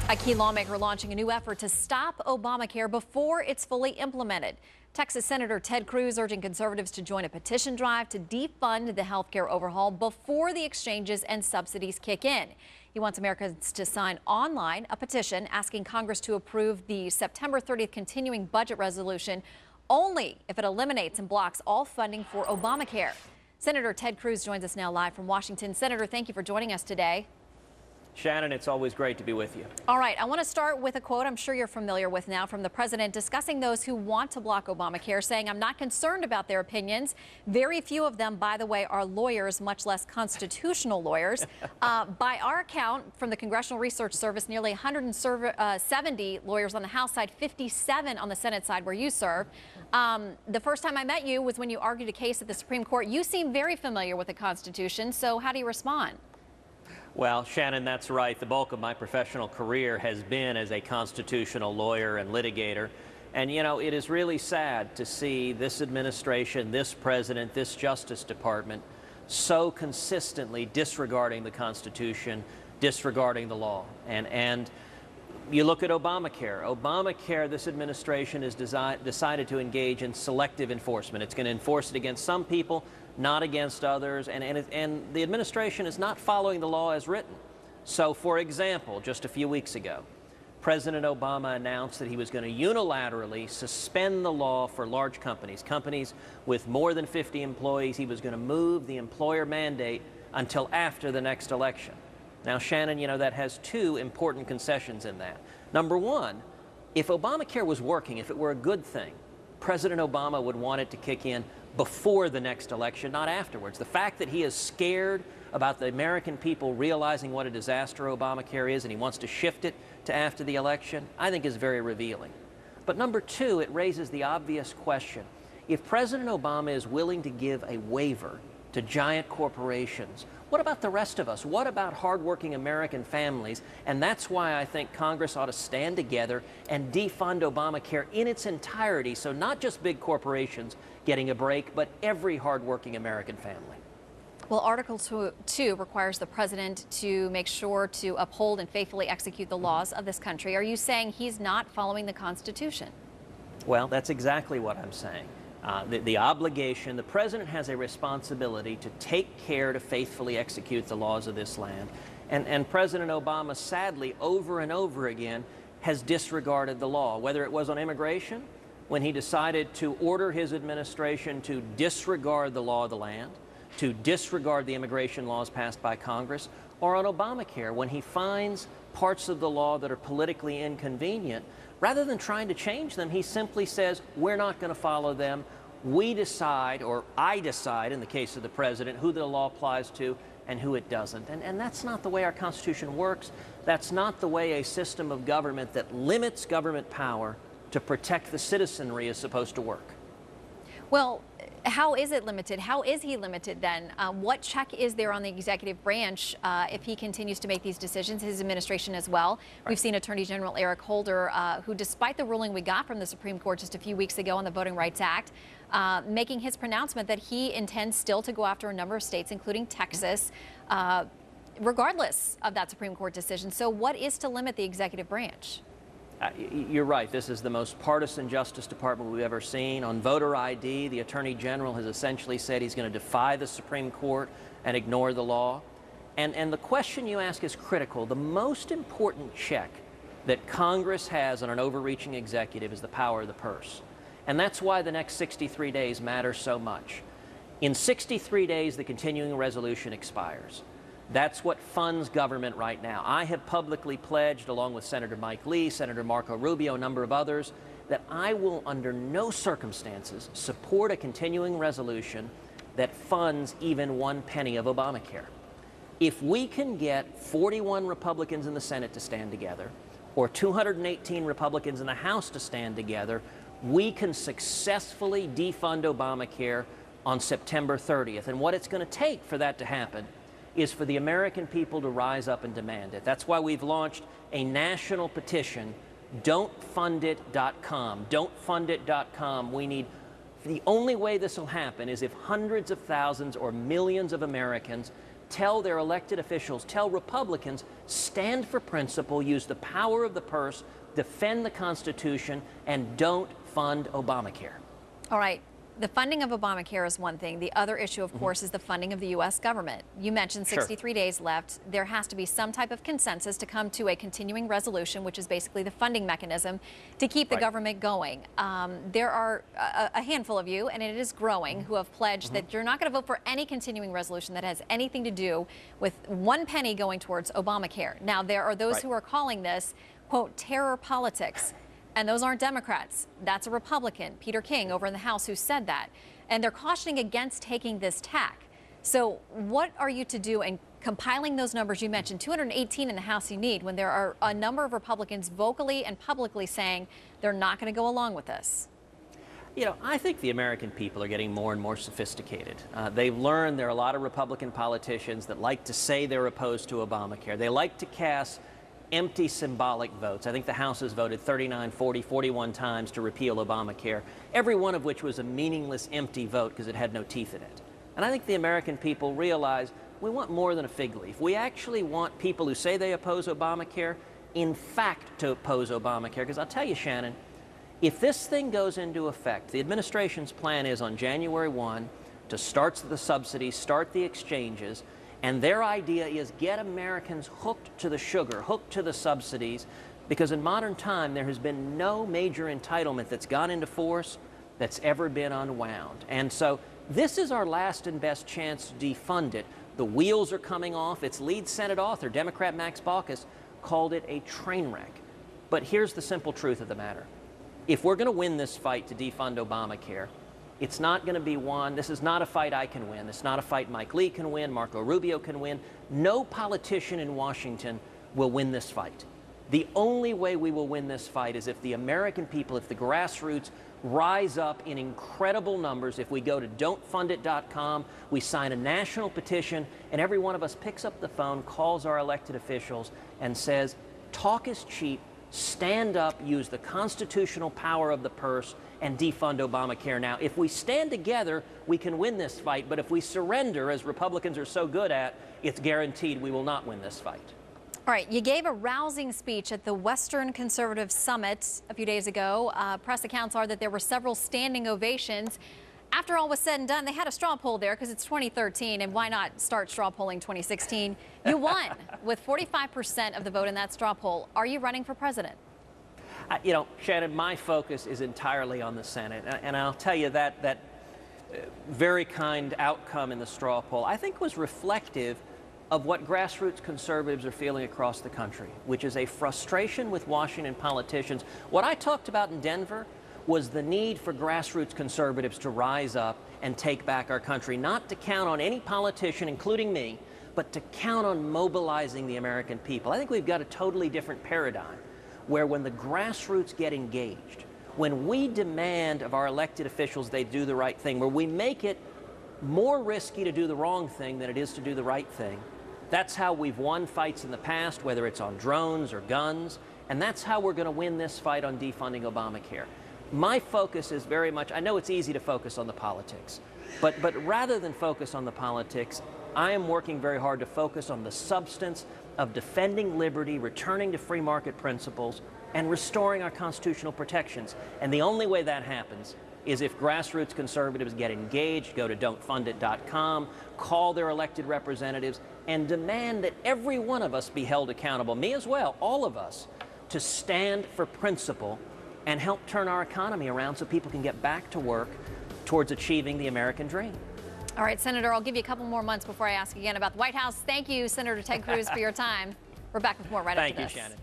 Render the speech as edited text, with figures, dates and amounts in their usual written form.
A key lawmaker launching a new effort to stop Obamacare before it's fully implemented. Texas Senator Ted Cruz urging conservatives to join a petition drive to defund the health care overhaul before the exchanges and subsidies kick in. He wants Americans to sign online a petition asking Congress to approve the September 30th continuing budget resolution only if it eliminates and blocks all funding for Obamacare. Senator Ted Cruz joins us now live from Washington. Senator, thank you for joining us today. Shannon, it's always great to be with you. All right, I want to start with a quote I'm sure you're familiar with now from the president discussing those who want to block Obamacare, saying, "I'm not concerned about their opinions." Very few of them, by the way, are lawyers, much less constitutional lawyers. By our account from the Congressional Research Service, nearly 170 lawyers on the House side, 57 on the Senate side where you serve. The first time I met you was when you argued a case at the Supreme Court. You seem very familiar with the Constitution, so how do you respond? Well, Shannon, that's right. The bulk of my professional career has been as a constitutional lawyer and litigator. And, you know, it is really sad to see this administration, this president, this Justice Department so consistently disregarding the Constitution, disregarding the law. And you look at Obamacare. Obamacare, this administration has decided to engage in selective enforcement. It's going to enforce it against some people, not against others, and the administration is not following the law as written. So, for example, just a few weeks ago, President Obama announced that he was going to unilaterally suspend the law for large companies, companies with more than 50 employees. He was going to move the employer mandate until after the next election. Now, Shannon, you know, that has two important concessions in that. Number one, if Obamacare was working, if it were a good thing, President Obama would want it to kick in before the next election, not afterwards. The fact that he is scared about the American people realizing what a disaster Obamacare is and he wants to shift it to after the election, I think is very revealing. But number two, it raises the obvious question. If President Obama is willing to give a waiver to giant corporations, what about the rest of us? What about hardworking American families? And that's why I think Congress ought to stand together and defund Obamacare in its entirety, so not just big corporations getting a break, but every hardworking American family. Well, Article 2 requires the president to make sure to uphold and faithfully execute the laws of this country. Are you saying he's not following the Constitution? Well, that's exactly what I'm saying. The obligation, the president has a responsibility to take care to faithfully execute the laws of this land. And President Obama, sadly, over and over again, has disregarded the law, whether it was on immigration, when he decided to order his administration to disregard the law of the land, to disregard the immigration laws passed by Congress, or on Obamacare, when he finds parts of the law that are politically inconvenient, rather than trying to change them, he simply says, we're not going to follow them. We decide, or I decide, in the case of the president, who the law applies to and who it doesn't. And that's not the way our Constitution works. That's not the way a system of government that limits government power to protect the citizenry is supposed to work. Well, how is it limited? How is he limited then? What check is there on the executive branch if he continues to make these decisions, his administration as well? Right. We've seen Attorney General Eric Holder, who, despite the ruling we got from the Supreme Court just a few weeks ago on the Voting Rights Act, making his pronouncement that he intends still to go after a number of states, including Texas, regardless of that Supreme Court decision. So what is to limit the executive branch? You're right. This is the most partisan Justice Department we've ever seen. On voter ID, the Attorney General has essentially said he's going to defy the Supreme Court and ignore the law. And the question you ask is critical. The most important check that Congress has on an overreaching executive is the power of the purse. And that's why the next 63 days matter so much. In 63 days, the continuing resolution expires. That's what funds government right now. I have publicly pledged, along with Senator Mike Lee, Senator Marco Rubio, a number of others, that I will under no circumstances support a continuing resolution that funds even 1 penny of Obamacare. If we can get 41 Republicans in the Senate to stand together, or 218 Republicans in the House to stand together, we can successfully defund Obamacare on September 30th. And what it's going to take for that to happen is for the American people to rise up and demand it. That's why we've launched a national petition, don'tfundit.com. Don'tfundit.com. The only way this will happen is if hundreds of thousands or millions of Americans tell their elected officials, tell Republicans, stand for principle, use the power of the purse, defend the Constitution, and don't fund Obamacare. All right. The funding of Obamacare is one thing. The other issue, of course, is the funding of the U.S. government. You mentioned 63 days left. There has to be some type of consensus to come to a continuing resolution, which is basically the funding mechanism to keep the government going. There are a handful of you, and it is growing, who have pledged that you're not going to vote for any continuing resolution that has anything to do with one penny going towards Obamacare. Now, there are those who are calling this, quote, terror politics. And those aren't Democrats. That's a Republican, Peter King, over in the House, who said that. And they're cautioning against taking this tack. So what are you to do in compiling those numbers you mentioned, 218 in the House you need, when there are a number of Republicans vocally and publicly saying they're not going to go along with this? You know, I think the American people are getting more and more sophisticated. They've learned there are a lot of Republican politicians that like to say they're opposed to Obamacare. They like to cast empty symbolic votes. I think the House has voted 39, 40, 41 times to repeal Obamacare, every one of which was a meaningless, empty vote because it had no teeth in it. And I think the American people realize we want more than a fig leaf. We actually want people who say they oppose Obamacare, in fact, to oppose Obamacare. Because I'll tell you, Shannon, if this thing goes into effect, the administration's plan is on January 1 to start the subsidies, start the exchanges, and their idea is get Americans hooked to the sugar, hooked to the subsidies, because in modern time there has been no major entitlement that's gone into force that's ever been unwound. And so this is our last and best chance to defund it. The wheels are coming off. Its lead Senate author, Democrat Max Baucus, called it a train wreck. But here's the simple truth of the matter. If we're going to win this fight to defund Obamacare, it's not going to be one. This is not a fight I can win. It's not a fight Mike Lee can win, Marco Rubio can win. No politician in Washington will win this fight. The only way we will win this fight is if the American people, if the grassroots rise up in incredible numbers, if we go to don'tfundit.com, we sign a national petition, and every one of us picks up the phone, calls our elected officials, and says, talk is cheap, stand up, use the constitutional power of the purse, and defund Obamacare. Now, if we stand together, we can win this fight. But if we surrender, as Republicans are so good at, it's guaranteed we will not win this fight. All right, you gave a rousing speech at the Western Conservative Summit a few days ago. Press accounts are that there were several standing ovations. After all was said and done, they had a straw poll there because it's 2013, and why not start straw polling 2016? You won with 45% of the vote in that straw poll. Are you running for president? You know, Shannon, my focus is entirely on the Senate. And I'll tell you that very kind outcome in the straw poll, I think, was reflective of what grassroots conservatives are feeling across the country, which is a frustration with Washington politicians. What I talked about in Denver was the need for grassroots conservatives to rise up and take back our country, not to count on any politician, including me, but to count on mobilizing the American people. I think we've got a totally different paradigm, where when the grassroots get engaged, when we demand of our elected officials they do the right thing, where we make it more risky to do the wrong thing than it is to do the right thing, that's how we've won fights in the past, whether it's on drones or guns, and that's how we're going to win this fight on defunding Obamacare. My focus is very much, I know it's easy to focus on the politics, but rather than focus on the politics, I am working very hard to focus on the substance of defending liberty, returning to free market principles, and restoring our constitutional protections. And the only way that happens is if grassroots conservatives get engaged, go to don'tfundit.com, call their elected representatives, and demand that every one of us be held accountable, me as well, all of us, to stand for principle and help turn our economy around so people can get back to work towards achieving the American dream. All right, Senator, I'll give you a couple more months before I ask again about the White House. Thank you, Senator Ted Cruz, for your time. We're back with more right after this. Thank you, Shannon.